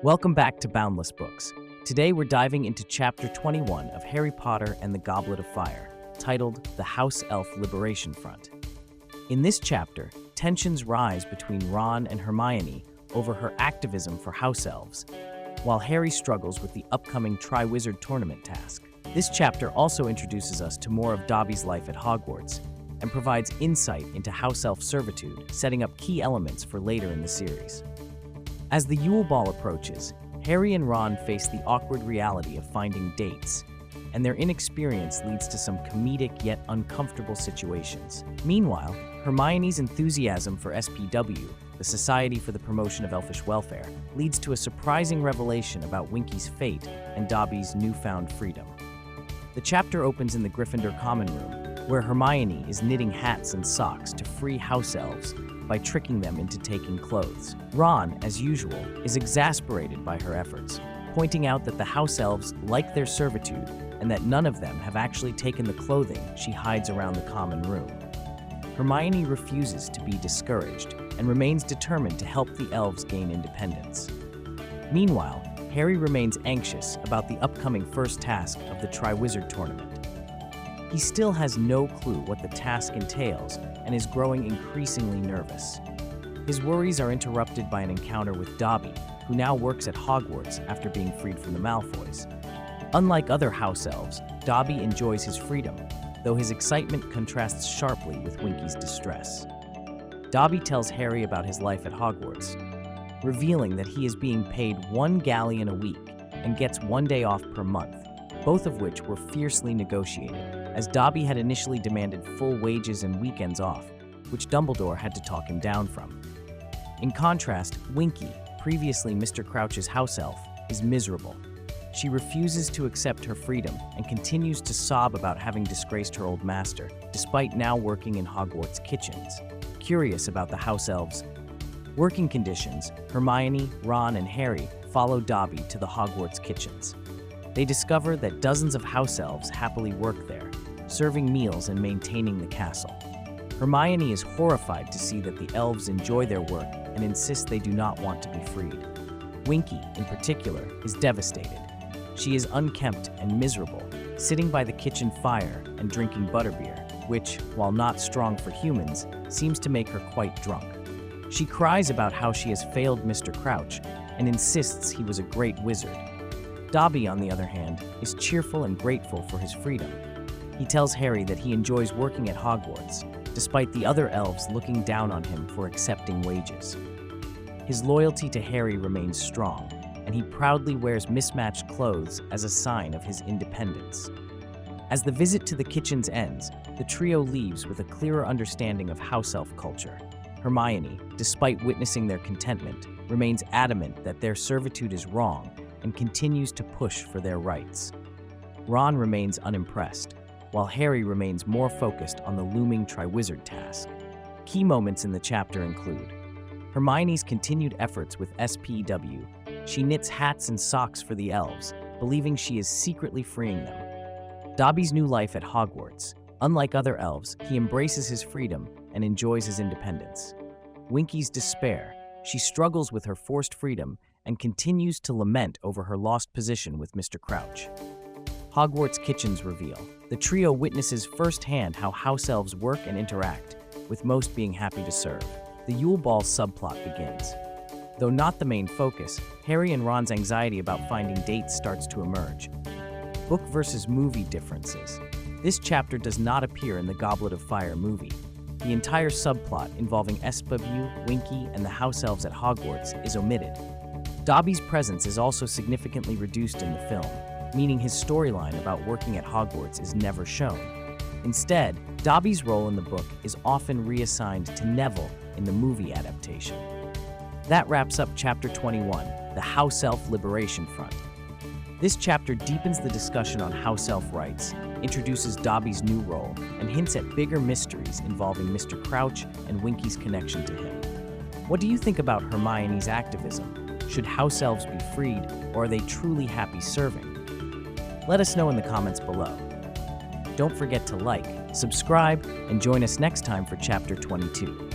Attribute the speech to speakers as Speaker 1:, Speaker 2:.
Speaker 1: Welcome back to Boundless Books. Today we're diving into Chapter 21 of Harry Potter and the Goblet of Fire, titled The House-Elf Liberation Front. In this chapter, tensions rise between Ron and Hermione over her activism for house-elves, while Harry struggles with the upcoming Triwizard Tournament task. This chapter also introduces us to more of Dobby's life at Hogwarts and provides insight into house-elf servitude, setting up key elements for later in the series. As the Yule Ball approaches, Harry and Ron face the awkward reality of finding dates, and their inexperience leads to some comedic yet uncomfortable situations. Meanwhile, Hermione's enthusiasm for S.P.E.W, the Society for the Promotion of Elfish Welfare, leads to a surprising revelation about Winky's fate and Dobby's newfound freedom. The chapter opens in the Gryffindor common room, where Hermione is knitting hats and socks to free house elves by tricking them into taking clothes. Ron, as usual, is exasperated by her efforts, pointing out that the house elves like their servitude and that none of them have actually taken the clothing she hides around the common room. Hermione refuses to be discouraged and remains determined to help the elves gain independence. Meanwhile, Harry remains anxious about the upcoming first task of the Triwizard Tournament. He still has no clue what the task entails and is growing increasingly nervous. His worries are interrupted by an encounter with Dobby, who now works at Hogwarts after being freed from the Malfoys. Unlike other house elves, Dobby enjoys his freedom, though his excitement contrasts sharply with Winky's distress. Dobby tells Harry about his life at Hogwarts, revealing that he is being paid 1 galleon a week and gets 1 day off per month, both of which were fiercely negotiated, as Dobby had initially demanded full wages and weekends off, which Dumbledore had to talk him down from. In contrast, Winky, previously Mr. Crouch's house elf, is miserable. She refuses to accept her freedom and continues to sob about having disgraced her old master, despite now working in Hogwarts kitchens. Curious about the house elves' working conditions, Hermione, Ron, and Harry follow Dobby to the Hogwarts kitchens. They discover that dozens of house elves happily work there, serving meals and maintaining the castle. Hermione is horrified to see that the elves enjoy their work and insist they do not want to be freed. Winky, in particular, is devastated. She is unkempt and miserable, sitting by the kitchen fire and drinking butterbeer, which, while not strong for humans, seems to make her quite drunk. She cries about how she has failed Mr. Crouch and insists he was a great wizard. Dobby, on the other hand, is cheerful and grateful for his freedom. He tells Harry that he enjoys working at Hogwarts, despite the other elves looking down on him for accepting wages. His loyalty to Harry remains strong, and he proudly wears mismatched clothes as a sign of his independence. As the visit to the kitchens ends, the trio leaves with a clearer understanding of house-elf culture. Hermione, despite witnessing their contentment, remains adamant that their servitude is wrong and continues to push for their rights. Ron remains unimpressed, while Harry remains more focused on the looming Triwizard task. Key moments in the chapter include Hermione's continued efforts with S.P.E.W. She knits hats and socks for the elves, believing she is secretly freeing them. Dobby's new life at Hogwarts. Unlike other elves, he embraces his freedom and enjoys his independence. Winky's despair. She struggles with her forced freedom and continues to lament over her lost position with Mr. Crouch. Hogwarts kitchens reveal. The trio witnesses firsthand how house elves work and interact, with most being happy to serve. The Yule Ball subplot begins. Though not the main focus, Harry and Ron's anxiety about finding dates starts to emerge. Book versus movie differences. This chapter does not appear in the Goblet of Fire movie. The entire subplot involving S.P.E.W, Winky, and the house elves at Hogwarts is omitted. Dobby's presence is also significantly reduced in the film, meaning his storyline about working at Hogwarts is never shown. Instead, Dobby's role in the book is often reassigned to Neville in the movie adaptation. That wraps up Chapter 21, The House-Elf Liberation Front. This chapter deepens the discussion on house-elf rights, introduces Dobby's new role, and hints at bigger mysteries involving Mr. Crouch and Winky's connection to him. What do you think about Hermione's activism? Should house elves be freed, or are they truly happy serving? Let us know in the comments below. Don't forget to like, subscribe, and join us next time for Chapter 22.